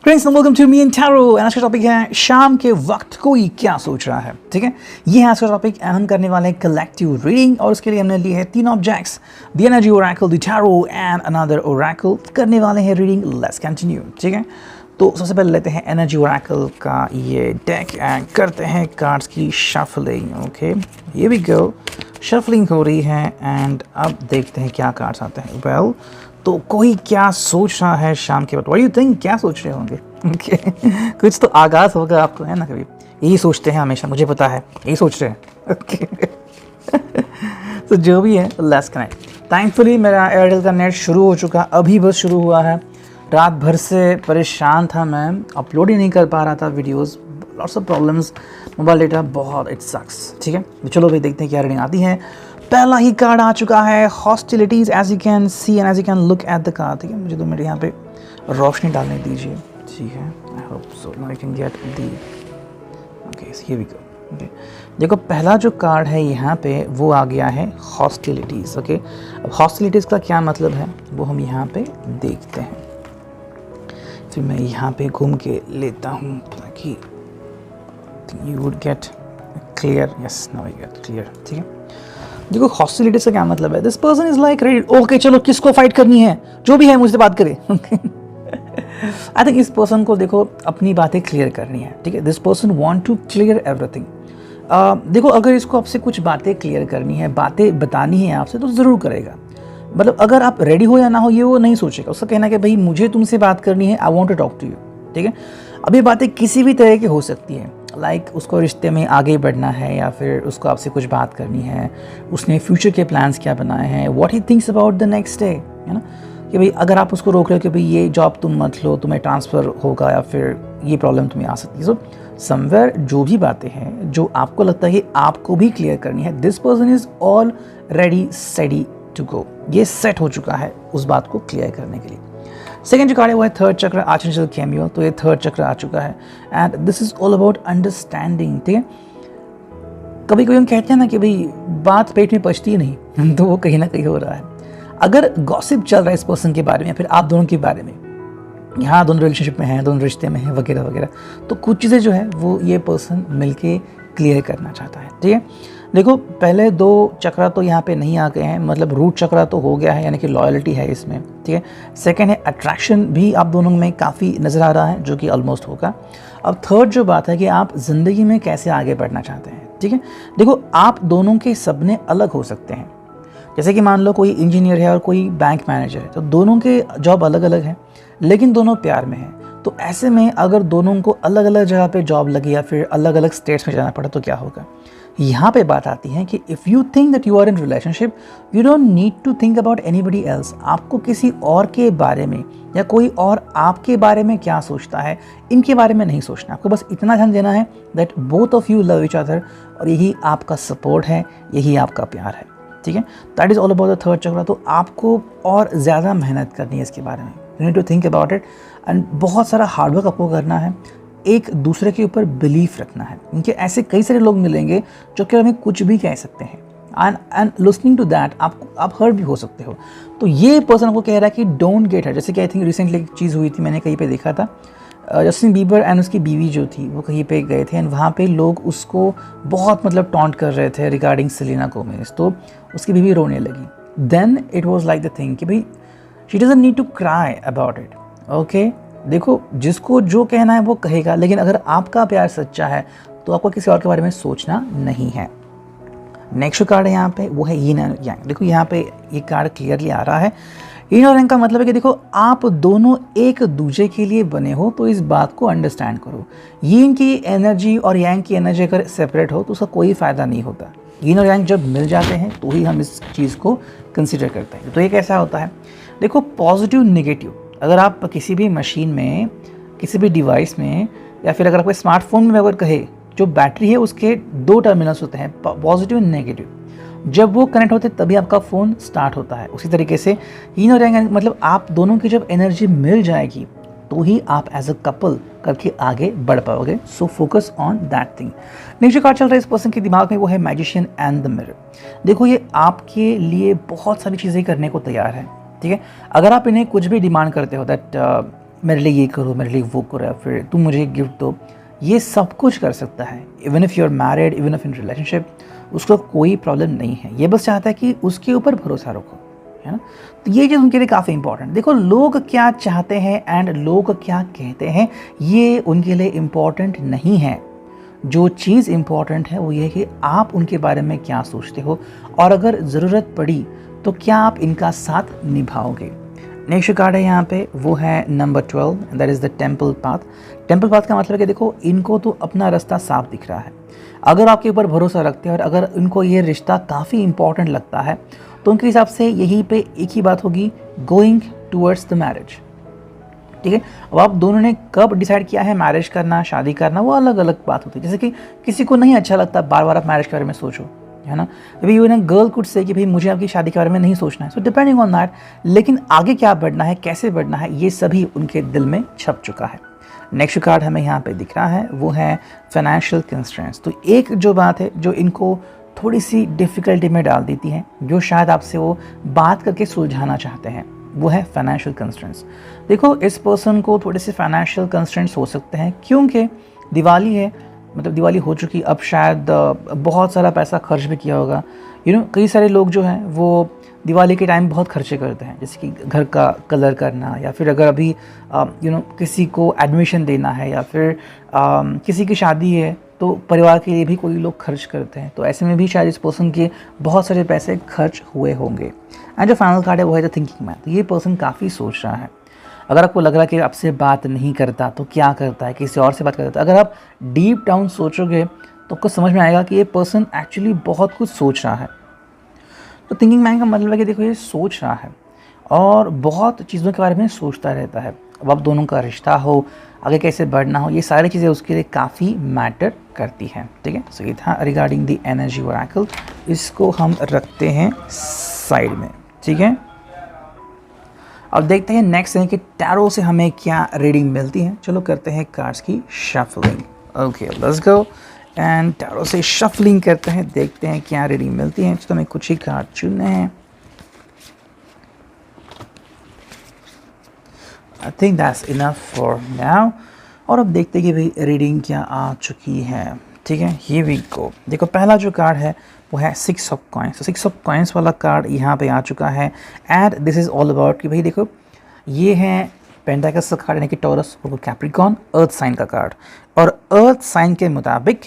Friends welcome to me and tarot. आज का topic है शाम के वक्त कोई क्या सोच रहा है। ठीक है, ये है आज का टॉपिक। हम करने वाले हैं कलेक्टिव रीडिंग और उसके लिए हमने लिए हैं 3 objects, the energy Oracle, the tarot and another Oracle. करने वाले हैं रीडिंग, लेट्स कंटिन्यू। ठीक है, तो सबसे पहले लेते हैं एनर्जी ओरेकल का ये डेक एंड करते हैं कार्ड्स की shuffling. Okay, here we go. Shuffling हो रही है एंड अब देखते हैं क्या कार्ड्स आते हैं। वेल, तो कोई क्या सोच रहा है शाम के वक्त? What do you think? क्या सोच रहे होंगे? ओके कुछ तो आगाज होगा आपको, है ना? कभी यही सोचते हैं हमेशा, मुझे पता है यही सोच रहे हैं। ओके तो जो भी है, लेट्स कनेक्ट। थैंकफुली मेरा एयरटेल का नेट शुरू हो चुका, अभी बस शुरू हुआ है। रात भर से परेशान था मैं, अपलोड ही नहीं कर पा रहा था videos, lots of problems, mobile data बहुत, इट सक्स। ठीक है, तो चलो भाई देखते हैं क्या रीडिंग आती है। पहला ही कार्ड आ चुका है, hostilities, as you can see and as you can look at the card. ठीक है, मुझे तो मेरे यहाँ पे रोशनी डालने दीजिए। ठीक है, I hope so now you can get the. Okay, here we go. Okay, देखो पहला जो कार्ड है यहाँ पे वो आ गया है हॉस्टिलिटीज़। ओके, अब हॉस्टिलिटीज़ का क्या मतलब है वो हम यहाँ पे देखते हैं। फिर मैं यहाँ पे घूम के लेता हूँ ताकि you would get clear. Yes, now you get clear. ठीक है, देखो हॉस्टिलिटीज का क्या मतलब है। This person is like ready. Okay, चलो किसको फाइट करनी है, जो भी है मुझसे बात करे। आई थिंक इस पर्सन को देखो अपनी बातें क्लियर करनी है। ठीक है, this person want to clear everything. देखो अगर इसको आपसे कुछ बातें क्लियर करनी है, बातें बतानी है आपसे, तो ज़रूर करेगा। मतलब अगर आप रेडी हो या ना हो ये वो नहीं सोचेगा। उसका कहना है कि भाई मुझे तुमसे बात करनी है, I want to talk to you. ठीक है, अब ये बातें किसी भी तरह की हो सकती है, लाइक उसको रिश्ते में आगे बढ़ना है या फिर उसको आपसे कुछ बात करनी है, उसने फ्यूचर के प्लान्स क्या बनाए हैं, what he thinks about the next day, है ना? कि भाई अगर आप उसको रोक रहे हो कि भाई ये जॉब तुम मत लो, तुम्हें ट्रांसफ़र होगा या फिर ये प्रॉब्लम तुम्हें आ सकती है। सो समवेयर जो भी बातें हैं जो आपको लगता है कि आपको भी क्लियर करनी है, this person is all ready steady to go. ये सेट हो चुका है उस बात को क्लियर करने के लिए। सेकेंड जो कार्ड है वो है थर्ड चक्र, आर्चेंजल कैमियो। तो ये थर्ड चक्र आ चुका है and this is all about understanding. ठीक है, कभी कभी हम कहते हैं ना कि भाई बात पेट में पचती ही नहीं, तो वो कहीं ना कहीं हो रहा है। अगर गॉसिप चल रहा है इस पर्सन के बारे में या फिर आप दोनों के बारे में, यहाँ दोनों रिलेशनशिप में हैं, दोनों रिश्ते में हैं वगैरह वगैरह, तो कुछ चीज़ें जो है वो ये पर्सन मिलके क्लियर करना चाहता है। ठीक है, देखो पहले 2 चक्रा तो यहाँ पे नहीं आ गए हैं, मतलब रूट चक्रा तो हो गया है, यानी कि लॉयल्टी है इसमें। ठीक है, सेकंड है अट्रैक्शन भी आप दोनों में काफ़ी नज़र आ रहा है, जो कि ऑलमोस्ट होगा। अब थर्ड जो बात है कि आप ज़िंदगी में कैसे आगे बढ़ना चाहते हैं। ठीक है, देखो आप दोनों के सपने अलग हो सकते हैं। जैसे कि मान लो कोई इंजीनियर है और कोई बैंक मैनेजर है, तो दोनों के जॉब अलग अलग हैं लेकिन दोनों प्यार में हैं। तो ऐसे में अगर दोनों को अलग अलग जगह पे जॉब लगी या फिर अलग अलग स्टेट्स में जाना पड़ा तो क्या होगा? यहाँ पे बात आती है कि if you think that you are in relationship, you don't need to think about anybody else. आपको किसी और के बारे में या कोई और आपके बारे में क्या सोचता है, इनके बारे में नहीं सोचना। आपको बस इतना ध्यान देना है that both of you love each other, और यही आपका सपोर्ट है, यही आपका प्यार है। ठीक है, that is all about the third चक्र। तो आपको और ज़्यादा मेहनत करनी है इसके बारे में, you need to think about it and बहुत सारा हार्डवर्क आपको करना है, एक दूसरे के ऊपर बिलीफ रखना है। इनके ऐसे कई सारे लोग मिलेंगे जो कि हमें कुछ भी कह सकते हैं एंड लिसनिंग टू दैट आप हर्ट भी हो सकते हो। तो ये पर्सन आपको कह रहा है कि डोंट गेट हर्ट। जैसे कि आई थिंक रिसेंटली एक चीज़ हुई थी, मैंने कहीं पे देखा था, जस्टिन बीबर एंड उसकी बीवी जो थी वो कहीं पे गए थे एंड वहाँ पे लोग उसको बहुत मतलब टॉन्ट कर रहे थे रिगार्डिंग सेलेना गोमेज। तो उसकी बीवी रोने लगी। Then it was like the thing कि भाई she doesn't need to cry about it. Okay, देखो जिसको जो कहना है वो कहेगा, लेकिन अगर आपका प्यार सच्चा है तो आपको किसी और के बारे में सोचना नहीं है। नेक्स्ट कार्ड है यहाँ पे वो है यीन एंड यांग। देखो यहाँ पे ये कार्ड क्लियरली आ रहा है। यीन और यांग का मतलब है कि देखो आप दोनों एक दूसरे के लिए बने हो, तो इस बात को अंडरस्टैंड करो। यीन की एनर्जी और यांग की एनर्जी अगर सेपरेट हो तो उसका कोई फ़ायदा नहीं होता। यीन और यांग जब मिल जाते हैं तो ही हम इस चीज़ को कंसिडर करते हैं। तो ये कैसा होता है, देखो पॉजिटिव नेगेटिव, अगर आप किसी भी मशीन में, किसी भी डिवाइस में या फिर अगर आपके स्मार्टफोन में अगर कहे, जो बैटरी है उसके 2 टर्मिनल्स होते हैं, पॉजिटिव एंड नेगेटिव। जब वो कनेक्ट होते हैं तभी आपका फ़ोन स्टार्ट होता है। उसी तरीके से यीन और यांग मतलब आप दोनों की जब एनर्जी मिल जाएगी तो ही आप एज अ कपल करके आगे बढ़ पाओगे। So focus on that thing. Next जो कार्ड चल रहा है इस पर्सन के दिमाग में वो है मैजिशियन एंड द मिरर। देखो ये आपके लिए बहुत सारी चीज़ें करने को तैयार है। ठीक है, अगर आप इन्हें कुछ भी डिमांड करते हो दैट मेरे लिए ये करो, मेरे लिए वो करो, या फिर तुम मुझे गिफ्ट दो, ये सब कुछ कर सकता है। Even if you are married, even if in relationship, उसको कोई प्रॉब्लम नहीं है। ये बस चाहता है कि उसके ऊपर भरोसा रखो, है ना। तो ये चीज़ उनके लिए काफ़ी इंपॉर्टेंट। देखो लोग क्या चाहते हैं एंड लोग क्या कहते हैं, ये उनके लिए इम्पॉर्टेंट नहीं है। जो चीज़ इम्पॉर्टेंट है वो ये है कि आप उनके बारे में क्या सोचते हो, और अगर ज़रूरत पड़ी तो क्या आप इनका साथ निभाओगे। नेक्स्ट कार्ड है यहाँ पे, वो है number 12, that is the temple path. Temple path का मतलब है कि देखो इनको तो अपना रास्ता साफ दिख रहा है। अगर आपके ऊपर भरोसा रखते हैं और अगर इनको ये रिश्ता काफ़ी इंपॉर्टेंट लगता है, तो उनके हिसाब से यहीं पे एक ही बात होगी, गोइंग टूवर्ड्स द मैरिज। ठीक है, अब आप दोनों ने कब डिसाइड किया है मैरिज करना, शादी करना, वो अलग अलग बात होती है। जैसे कि किसी को नहीं अच्छा लगता बार बार आप मैरिज के बारे में सोचो, है ना। अभी यू ना गर्ल कुड से कि भाई मुझे आपकी शादी के बारे में नहीं सोचना है, सो डिपेंडिंग ऑन दैट। लेकिन आगे क्या बढ़ना है, कैसे बढ़ना है, ये सभी उनके दिल में छप चुका है। नेक्स्ट कार्ड हमें यहाँ पे दिख रहा है, वो है फाइनेंशियल कंस्ट्रेंट्स। तो एक जो बात है जो इनको थोड़ी सी डिफ़िकल्टी में डाल देती है, जो शायद आपसे वो बात करके सुलझाना चाहते हैं, वो है फाइनेंशियल कंस्ट्रेंट्स। देखो इस पर्सन को थोड़े से फाइनेंशियल कंस्ट्रेंट्स हो सकते हैं, क्योंकि दिवाली है, मतलब दिवाली हो चुकी, अब शायद बहुत सारा पैसा खर्च भी किया होगा। कई सारे लोग जो हैं वो दिवाली के टाइम बहुत खर्चे करते हैं, जैसे कि घर का कलर करना, या फिर अगर अभी किसी को एडमिशन देना है, या फिर किसी की शादी है तो परिवार के लिए भी कोई लोग खर्च करते हैं। तो ऐसे में भी शायद इस पर्सन के बहुत सारे पैसे खर्च हुए होंगे। एंड जो फाइनल कार्ड है वो है द थिंकिंग मैन। तो ये पर्सन काफ़ी सोच रहा है। अगर आपको लग रहा है कि आपसे बात नहीं करता तो क्या करता है, किसी और से बात करता है, अगर आप डीप डाउन सोचोगे तो आपको समझ में आएगा कि ये पर्सन एक्चुअली बहुत कुछ सोच रहा है। तो थिंकिंग मैन का मतलब है कि देखो ये सोच रहा है और बहुत चीज़ों के बारे में सोचता रहता है। अब आप दोनों का रिश्ता हो, आगे कैसे बढ़ना हो, ये सारी चीज़ें उसके लिए काफ़ी मैटर करती हैं। ठीक है, सो ये था रिगार्डिंग द एनर्जी ओरेकल। इसको हम रखते हैं साइड में। ठीक है, अब देखते हैं नेक्स्ट है कि टैरो से हमें क्या रीडिंग मिलती है। चलो करते हैं कार्ड्स की shuffling. Okay let's go and tarot से शफलिंग करते हैं, देखते हैं क्या रीडिंग मिलती है। तो हमें कुछ ही कार्ड चुनने हैं। I think that's enough for now. और अब देखते हैं कि भाई रीडिंग क्या आ चुकी है। ठीक है, हियर वी गो। देखो पहला जो कार्ड है वो है 6 ऑफ कॉइन्स। तो 6 ऑफ कॉइन्स वाला कार्ड यहाँ पे आ चुका है and this is all about कि भाई देखो ये है पेंटाकल्स का कार्ड, यानी कि टॉरस और कैप्रिकॉर्न, अर्थ साइन का कार्ड। और अर्थ साइन के मुताबिक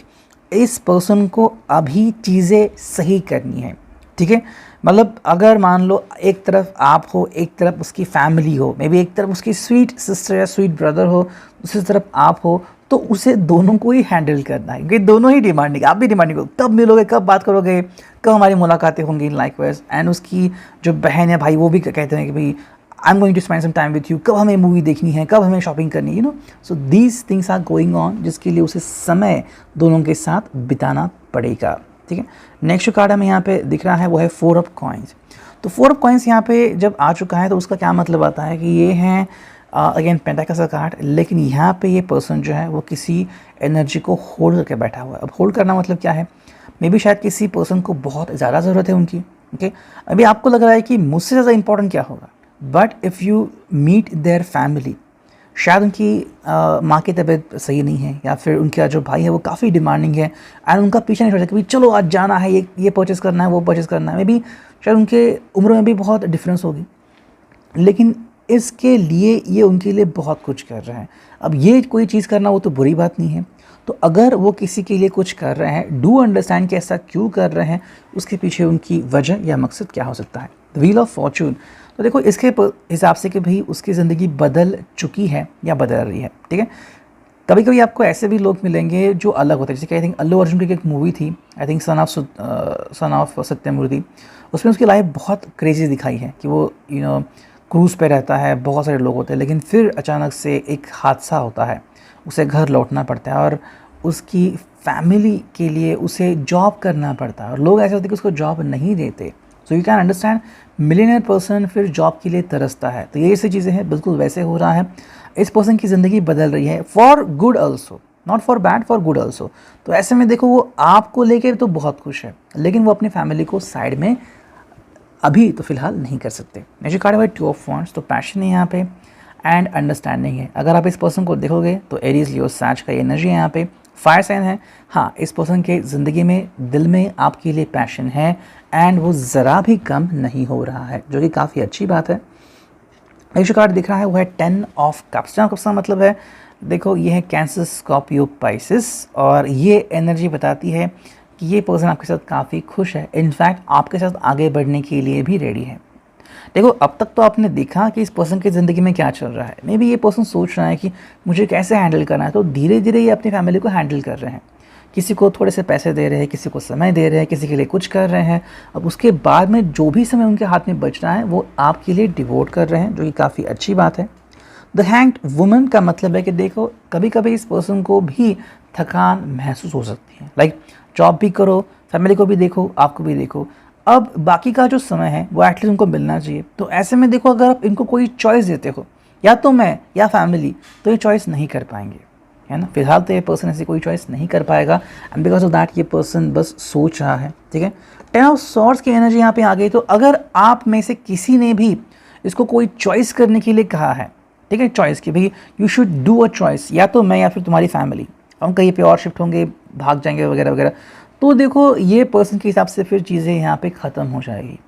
इस पर्सन को अभी चीज़ें सही करनी है। ठीक है, मतलब अगर मान लो एक तरफ आप हो, एक तरफ उसकी फैमिली हो, मे बी एक तरफ उसकी स्वीट सिस्टर या स्वीट ब्रदर हो, दूसरी तरफ आप हो, तो उसे दोनों को ही हैंडल करना है, क्योंकि दोनों ही डिमांडिंग, आप भी डिमांडिंग हो, कब मिलोगे, कब बात करोगे, कब हमारी मुलाकातें होंगी, लाइकवाइज। एंड उसकी जो बहन है भाई वो भी कहते हैं कि भाई I am going to spend some time with you, कब हमें मूवी देखनी है, कब हमें शॉपिंग करनी है, so these things are going on, जिसके लिए उसे समय दोनों के साथ बिताना पड़ेगा। ठीक है, नेक्स्ट कार्ड हमें यहाँ पे दिख रहा है वो है 4 ऑफ कॉइन्स। तो 4 ऑफ कॉइन्स यहाँ पे जब आ चुका है तो उसका क्या मतलब आता है कि ये हैं अगेन पेंटाकल्स का कार्ड, लेकिन यहाँ पे ये पर्सन जो है वो किसी एनर्जी को होल्ड करके बैठा हुआ है। अब होल्ड करना मतलब क्या है, मे बी शायद किसी पर्सन को बहुत ज़्यादा ज़रूरत है उनकी। ओके, अभी आपको लग रहा है कि मुझसे ज़्यादा इंपॉर्टेंट क्या होगा, but if you meet their family, शायद उनकी माँ की तबीयत सही नहीं है, या फिर उनका जो भाई है वो काफ़ी डिमांडिंग है एंड उनका पीछे नहीं छोड़ सकता कि चलो आज जाना है, ये परचेज़ करना है, वो परचेज़ करना है। मे बी शायद उनके उम्र में भी बहुत डिफरेंस होगी, लेकिन इसके लिए ये उनके लिए बहुत कुछ कर रहे हैं। अब ये कोई चीज़ करना वो तो बुरी बात नहीं है, तो अगर वो किसी के लिए कुछ कर रहे हैं, डू अंडरस्टैंड कि ऐसा क्यों कर रहे हैं, उसके पीछे उनकी वजह या मकसद क्या हो सकता है। व्हील ऑफ फॉर्चून, तो देखो इसके हिसाब से कि भाई उसकी ज़िंदगी बदल चुकी है या बदल रही है। ठीक है, कभी कभी आपको ऐसे भी लोग मिलेंगे जो अलग होते हैं, जैसे कि आई थिंक अल्लू अर्जुन की एक मूवी थी, I think son of Sathyamurthy, उसमें उसकी लाइफ बहुत क्रेजी दिखाई है कि वो क्रूज़ पे रहता है, बहुत सारे लोग होते हैं, लेकिन फिर अचानक से एक हादसा होता है, उसे घर लौटना पड़ता है और उसकी फैमिली के लिए उसे जॉब करना पड़ता है, और लोग ऐसे होते हैं कि उसको जॉब नहीं देते। So you can understand, millionaire person फिर जॉब के लिए तरसता है। तो ये ऐसी चीज़ें हैं, बिल्कुल वैसे हो रहा है। इस पर्सन की ज़िंदगी बदल रही है for good also, not for bad, for good also. तो ऐसे में देखो वो आपको लेकर तो बहुत खुश है, लेकिन वो अपनी फैमिली को साइड में अभी तो फिलहाल नहीं कर सकते। नेक्स्ट कार्ड है 2 ऑफ वांड्स। तो पैशन है यहाँ पे, एंड अंडरस्टैंडिंग है। अगर आप इस पर्सन को देखोगे तो एरीज लियो सैज का एनर्जी है, यहाँ पे फायर साइन है। हाँ, इस पर्सन के ज़िंदगी में दिल में आपके लिए पैशन है एंड वो ज़रा भी कम नहीं हो रहा है, जो कि काफ़ी अच्छी बात है। नेक्स्ट कार्ड दिख रहा है वो है 10 ऑफ कप्स। 10 कप्स का मतलब है, देखो ये है कैंसर, स्कॉर्पियो, पाइसिस, और ये एनर्जी बताती है कि ये पर्सन आपके साथ काफ़ी खुश है, इनफैक्ट आपके साथ आगे बढ़ने के लिए भी रेडी है। देखो अब तक तो आपने देखा कि इस पर्सन की ज़िंदगी में क्या चल रहा है। मे बी ये पर्सन सोच रहा है कि मुझे कैसे हैंडल करना है, तो धीरे धीरे ये अपनी फैमिली को हैंडल कर रहे हैं। किसी को थोड़े से पैसे दे रहे हैं, किसी को समय दे रहे हैं, किसी के लिए कुछ कर रहे हैं। अब उसके बाद में जो भी समय उनके हाथ में बच रहा है वो आपके लिए डिवोट कर रहे हैं, जो कि काफ़ी अच्छी बात है। द हैंग्ड वुमन का मतलब है कि देखो कभी कभी इस पर्सन को भी थकान महसूस हो सकती है, लाइक जॉब भी करो, फैमिली को भी देखो, आपको भी देखो, अब बाकी का जो समय है वो एटलीस्ट उनको मिलना चाहिए। तो ऐसे में देखो अगर आप इनको कोई चॉइस देते हो, या तो मैं या फैमिली, तो ये चॉइस नहीं कर पाएंगे, है ना। फिलहाल तो ये पर्सन ऐसी कोई चॉइस नहीं कर पाएगा एंड बिकॉज ऑफ दैट ये पर्सन बस सोच रहा है, ठीक है। 10 ऑफ सॉर्ड्स की एनर्जी यहाँ पे आ गई। तो अगर आप में से किसी ने भी इसको कोई चॉइस करने के लिए कहा है, ठीक है, चॉइस की भाई you should do a choice, या तो मैं या फिर तुम्हारी फैमिली, हम कहीं पे और शिफ्ट होंगे, भाग जाएंगे वगैरह वगैरह, तो देखो ये पर्सन के हिसाब से फिर चीज़ें यहाँ पे ख़त्म हो जाएगी,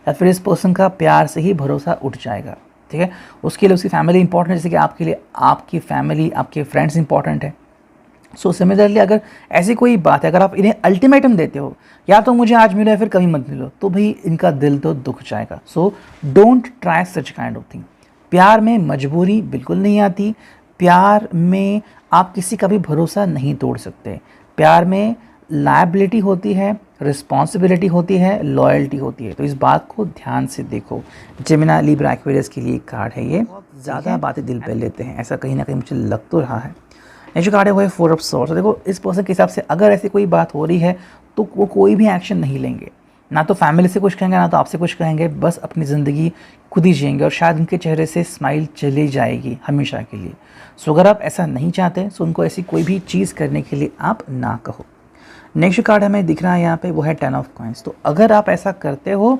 या फिर इस पर्सन का प्यार से ही भरोसा उठ जाएगा, ठीक है। उसके लिए उसकी फैमिली इंपॉर्टेंट है, जैसे कि आपके लिए आपकी फैमिली, आपके फ्रेंड्स इंपॉर्टेंट है। सो सिमिलरली अगर ऐसी कोई बात है, अगर आप इन्हें अल्टीमेटम देते हो, या तो मुझे आज मिलो या फिर कभी मत मिलो, तो भाई इनका दिल तो दुख जाएगा। So don't try such kind of thing. प्यार में मजबूरी बिल्कुल नहीं आती, प्यार में आप किसी का भी भरोसा नहीं तोड़ सकते। प्यार में लायबिलिटी होती है, रिस्पॉन्सिबिलिटी होती है, लॉयल्टी होती है, तो इस बात को ध्यान से देखो। जेमिनी, लिब्रा, एक्वेरियस के लिए कार्ड है ये। बहुत ज़्यादा बातें दिल पे लेते हैं, ऐसा कहीं ना कहीं मुझे लग तो रहा है। नेक्स्ट कार्ड है वो है 4 ऑफ सॉर्ड्स। देखो इस पर्सन के हिसाब से अगर ऐसी कोई बात हो रही है तो वो कोई भी एक्शन नहीं लेंगे, ना तो फैमिली से कुछ कहेंगे, ना तो आपसे कुछ कहेंगे, बस अपनी ज़िंदगी खुद ही जिएंगे और शायद उनके चेहरे से स्माइल चली जाएगी हमेशा के लिए। सो अगर आप ऐसा नहीं चाहते तो उनको ऐसी कोई भी चीज़ करने के लिए आप ना कहो। नेक्स्ट कार्ड हमें दिख रहा है यहाँ पे वो है 10 ऑफ कॉइंस। तो अगर आप ऐसा करते हो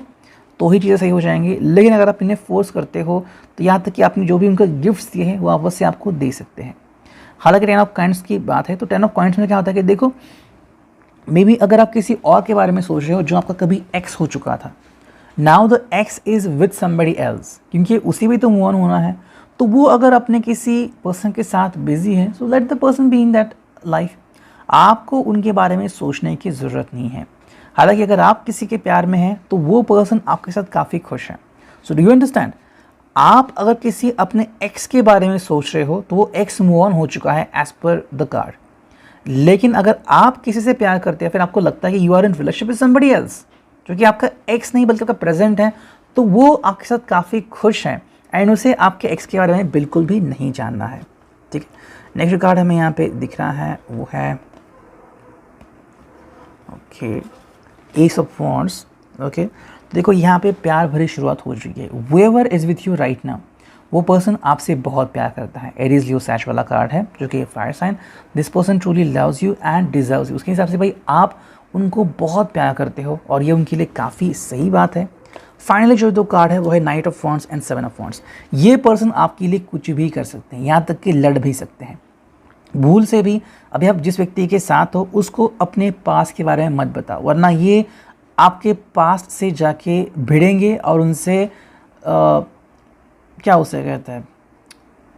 तो ही चीज़ें सही हो जाएंगी, लेकिन अगर आप इन्हें फोर्स करते हो तो यहाँ तक कि आपने जो भी उनको गिफ्ट्स दिए हैं वो वापस से आपको दे सकते हैं। हालांकि 10 ऑफ कॉइंस की बात है तो 10 ऑफ कॉइंस में क्या होता है कि देखो मे बी अगर आप किसी और के बारे में सोच रहे हो जो आपका कभी एक्स हो चुका था, now the x is with somebody else, क्योंकि उसी भी तो मूव ऑन होना है। तो वो अगर अपने किसी पर्सन के साथ बिजी है, so let the person be in that life. आपको उनके बारे में सोचने की ज़रूरत नहीं है। हालांकि अगर आप किसी के प्यार में हैं तो वो पर्सन आपके साथ काफ़ी खुश है। So do you understand. आप अगर किसी अपने एक्स के बारे में सोच रहे हो तो वो एक्स मूव ऑन हो चुका है एज पर द कार्ड। लेकिन अगर आप किसी से प्यार करते हैं, फिर आपको लगता है कि you are in relationship with somebody else, जो कि आपका एक्स नहीं बल्कि आपका प्रेजेंट है, तो वो आपके साथ काफ़ी खुश है एंड उसे आपके एक्स के बारे में बिल्कुल भी नहीं जानना है, ठीक है। नेक्स्ट कार्ड हमें यहाँ पे दिख रहा है वो है okay ace of wands. Okay देखो यहाँ पे प्यार भरी शुरुआत हो चुकी है। Whoever is with you right now, वो पर्सन आपसे बहुत प्यार करता है। एरीज लियो सैच वाला कार्ड है जो कि fire sign. This person truly loves you and deserves you. उसके हिसाब से भाई आप उनको बहुत प्यार करते हो और ये उनके लिए काफ़ी सही बात है। फाइनली जो 2 कार्ड है वो है knight of wands and 7 of wands. ये पर्सन आपके लिए कुछ भी कर सकते हैं, यहाँ तक कि लड़ भी सकते हैं। भूल से भी अभी आप जिस व्यक्ति के साथ हो उसको अपने पास के बारे में मत बताओ, वरना ये आपके पास से जाके भिड़ेंगे और उनसे क्या उसे कहते हैं,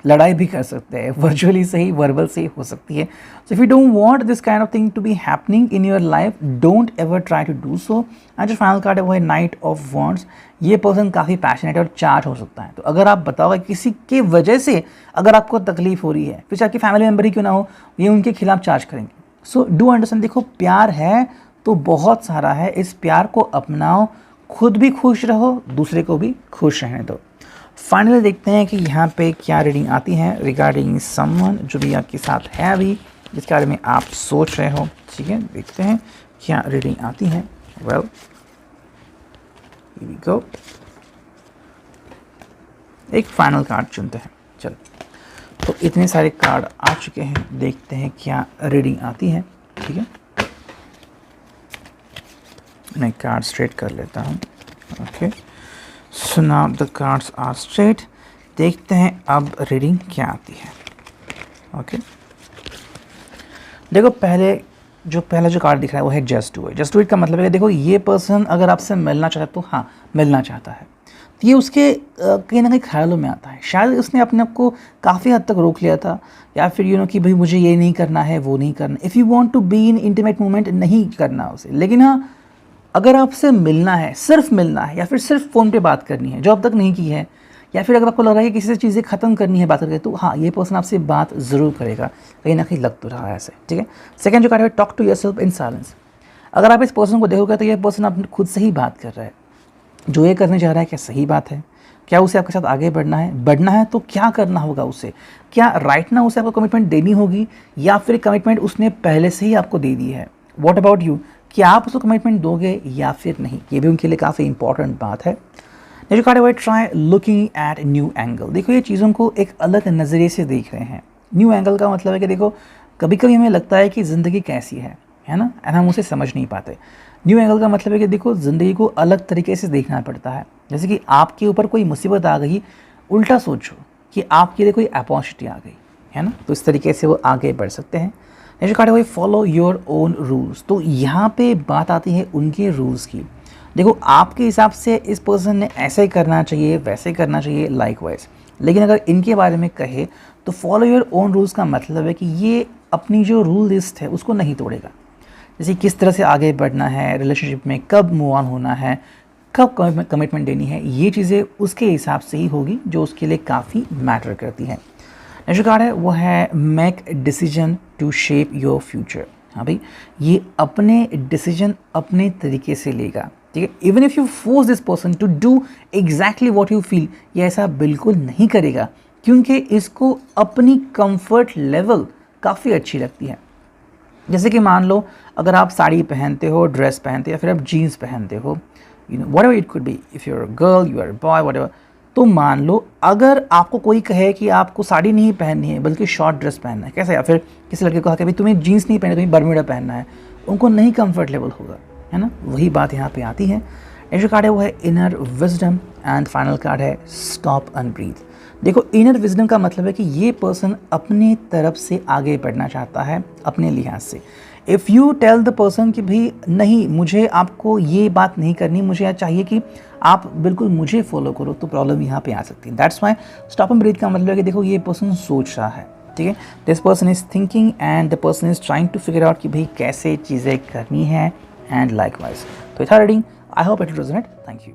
लड़ाई भी कर सकते हैं। वर्चुअली से ही, वर्बल से ही हो सकती है। So if you don't want this kind of thing to be happening in your life, don't ever try to do so. आज जो फाइनल कार्ड है वो है नाइट ऑफ वॉन्ड्स। ये पर्सन काफ़ी पैशनेट और चार्ज हो सकता है। तो अगर आप बताओगे किसी के वजह से अगर आपको तकलीफ हो रही है, फिर आपकी फैमिली मेम्बर ही क्यों ना हो, ये उनके खिलाफ चार्ज करेंगे। So do understand. देखो प्यार है तो बहुत सारा है, इस प्यार को अपनाओ, खुद भी खुश रहो, दूसरे को भी खुश रहने दो। फाइनली देखते हैं कि यहाँ पे क्या रीडिंग आती है रिगार्डिंग समवन जो भी आपके साथ है अभी, जिसके बारे में आप सोच रहे हो, ठीक है। देखते हैं क्या रीडिंग आती है। Well here we go. एक फाइनल कार्ड चुनते हैं। चलो तो इतने सारे कार्ड आ चुके हैं, देखते हैं क्या रीडिंग आती है, ठीक है। मैं कार्ड स्ट्रेट कर लेता हूँ। Okay so now the cards are straight. देखते हैं अब रीडिंग क्या आती है। ओके, देखो पहला जो कार्ड दिख रहा है वो है just do it. Just do it का मतलब है कि देखो ये पर्सन अगर आपसे मिलना चाहता है तो हाँ मिलना चाहता है, तो ये उसके कहीं ना कहीं ख्यालों में आता है। शायद उसने अपने आप को काफ़ी हद तक रोक लिया था, या फिर कि भाई मुझे ये नहीं करना है वो नहीं करना। If you want to be in intimate moment नहीं करना उसे, लेकिन हाँ अगर आपसे मिलना है, सिर्फ मिलना है, या फिर सिर्फ फ़ोन पे बात करनी है जो अब तक नहीं की है, या फिर अगर आपको लग रहा है कि किसी से चीज़ें ख़त्म करनी है बात करके, तो हाँ ये पर्सन आपसे बात ज़रूर करेगा, कहीं ना कहीं लग तो रहा है ऐसे। ठीक है, सेकंड जो कार्ड है talk to yourself in silence. अगर आप इस पर्सन को देखोगे तो ये पर्सन आप खुद से ही बात कर रहा है। जो ये करने जा रहा है क्या सही बात है? क्या उसे आपके साथ आगे बढ़ना है तो क्या करना होगा उसे? क्या राइट ना उसे आपको कमिटमेंट देनी होगी, या फिर कमिटमेंट उसने पहले से ही आपको दे दी है? व्हाट अबाउट यू, क्या आप उसको कमिटमेंट दोगे या फिर नहीं? ये भी उनके लिए काफ़ी इंपॉर्टेंट बात है। जो कार्ड है try looking at new angle. देखो ये चीज़ों को एक अलग नज़रिए से देख रहे हैं। न्यू एंगल का मतलब है कि देखो कभी कभी हमें लगता है कि ज़िंदगी कैसी है ना, एंड हम उसे समझ नहीं पाते। न्यू एंगल का मतलब है कि देखो ज़िंदगी को अलग तरीके से देखना पड़ता है। जैसे कि आपके ऊपर कोई मुसीबत आ गई, उल्टा सोचो कि आपके लिए कोई अपॉर्चुनिटी आ गई, है ना, तो इस तरीके से वो आगे बढ़ सकते हैं। नेक्स्ट कार्ड है फॉलो योर ओन रूल्स। तो यहाँ पे बात आती है उनके रूल्स की। देखो आपके हिसाब से इस पर्सन ने ऐसे करना चाहिए, वैसे करना चाहिए, लाइकवाइज। लेकिन अगर इनके बारे में कहे तो फॉलो योर ओन रूल्स का मतलब है कि ये अपनी जो रूल लिस्ट है उसको नहीं तोड़ेगा। जैसे किस तरह से आगे बढ़ना है रिलेशनशिप में, कब मूव ऑन होना है, कब कमिटमेंट देनी है, ये चीज़ें उसके हिसाब से ही होगी जो उसके लिए काफ़ी मैटर करती है। नेक्स्ट कार्ड है वो है make decision to shape your future. हाँ भाई, ये अपने डिसीजन अपने तरीके से लेगा। ठीक है, even if you force this person to do exactly what you feel, ये ऐसा बिल्कुल नहीं करेगा, क्योंकि इसको अपनी कंफर्ट लेवल काफ़ी अच्छी लगती है। जैसे कि मान लो अगर आप साड़ी पहनते हो, ड्रेस पहनते हो, या फिर आप जीन्स पहनते हो, whatever it could be, if you are a girl, you are a boy, whatever. तो मान लो अगर आपको कोई कहे कि आपको साड़ी नहीं पहननी है बल्कि शॉर्ट ड्रेस पहनना है, कैसे? या फिर किसी लड़के को कहा कि भाई तुम्हें जीन्स नहीं पहननी, तुम्हें बरमूडा पहनना है, उनको नहीं कंफर्टेबल होगा, है ना। वही बात यहाँ पे आती है। नेक्स्ट कार्ड है वो है inner wisdom, and final card है स्टॉप एंड ब्रीथ। देखो इनर विजडम का मतलब है कि ये पर्सन अपने तरफ से आगे बढ़ना चाहता है अपने लिहाज से। If you tell the person कि भाई नहीं, मुझे आपको ये बात नहीं करनी, मुझे चाहिए कि आप बिल्कुल मुझे फॉलो करो, तो प्रॉब्लम यहाँ पे आ सकती है। That's why stop and breathe का मतलब है कि देखो ये पर्सन सोच रहा है, ठीक है, this person is thinking and the person is trying to figure out कि भाई कैसे चीज़ें करनी है, एंड लाइकवाइज। तो था reading, I hope it resonate. Thank you.